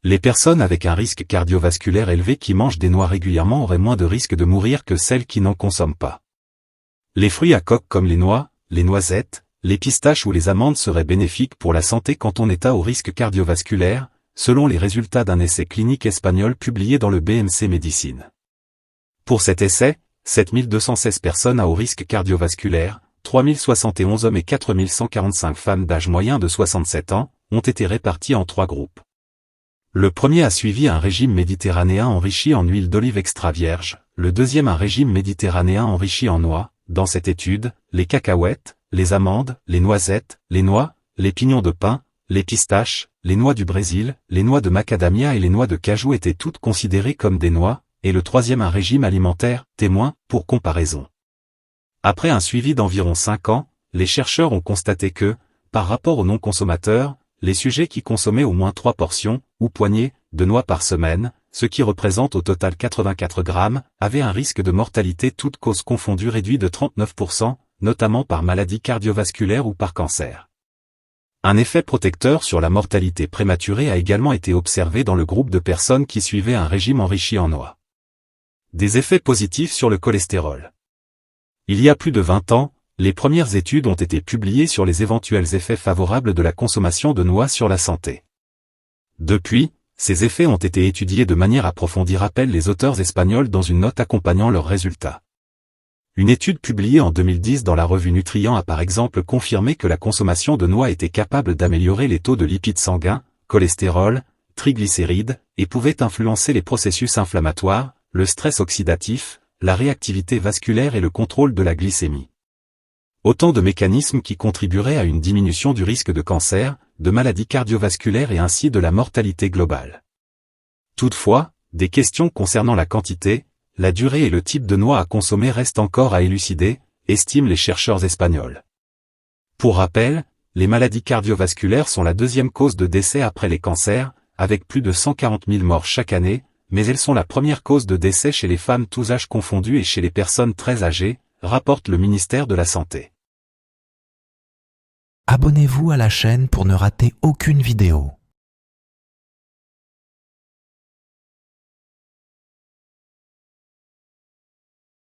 Les personnes avec un risque cardiovasculaire élevé qui mangent des noix régulièrement auraient moins de risque de mourir que celles qui n'en consomment pas. Les fruits à coque comme les noix, les noisettes, les pistaches ou les amandes seraient bénéfiques pour la santé quand on est à haut risque cardiovasculaire, selon les résultats d'un essai clinique espagnol publié dans le BMC Médecine. Pour cet essai, 7216 personnes à haut risque cardiovasculaire, 3071 hommes et 4145 femmes d'âge moyen de 67 ans, ont été répartis en 3 groupes. Le premier a suivi un régime méditerranéen enrichi en huile d'olive extra vierge, le deuxième un régime méditerranéen enrichi en noix. Dans cette étude, les cacahuètes, les amandes, les noisettes, les noix, les pignons de pin, les pistaches, les noix du Brésil, les noix de macadamia et les noix de cajou étaient toutes considérées comme des noix, et le troisième un régime alimentaire, témoin, pour comparaison. Après un suivi d'environ 5 ans, les chercheurs ont constaté que, par rapport aux non-consommateurs, les sujets qui consommaient au moins 3 portions, ou poignées, de noix par semaine, ce qui représente au total 84 grammes, avaient un risque de mortalité toutes causes confondues réduit de 39%, notamment par maladie cardiovasculaire ou par cancer. Un effet protecteur sur la mortalité prématurée a également été observé dans le groupe de personnes qui suivaient un régime enrichi en noix. Des effets positifs sur le cholestérol. Il y a plus de 20 ans, les premières études ont été publiées sur les éventuels effets favorables de la consommation de noix sur la santé. Depuis, ces effets ont été étudiés de manière approfondie, rappellent les auteurs espagnols dans une note accompagnant leurs résultats. Une étude publiée en 2010 dans la revue Nutrient a par exemple confirmé que la consommation de noix était capable d'améliorer les taux de lipides sanguins, cholestérol, triglycérides, et pouvait influencer les processus inflammatoires, le stress oxydatif, la réactivité vasculaire et le contrôle de la glycémie. Autant de mécanismes qui contribueraient à une diminution du risque de cancer, de maladies cardiovasculaires et ainsi de la mortalité globale. Toutefois, des questions concernant la quantité, la durée et le type de noix à consommer restent encore à élucider, estiment les chercheurs espagnols. Pour rappel, les maladies cardiovasculaires sont la deuxième cause de décès après les cancers, avec plus de 140 000 morts chaque année, mais elles sont la première cause de décès chez les femmes tous âges confondus et chez les personnes très âgées, rapporte le ministère de la Santé. Abonnez-vous à la chaîne pour ne rater aucune vidéo.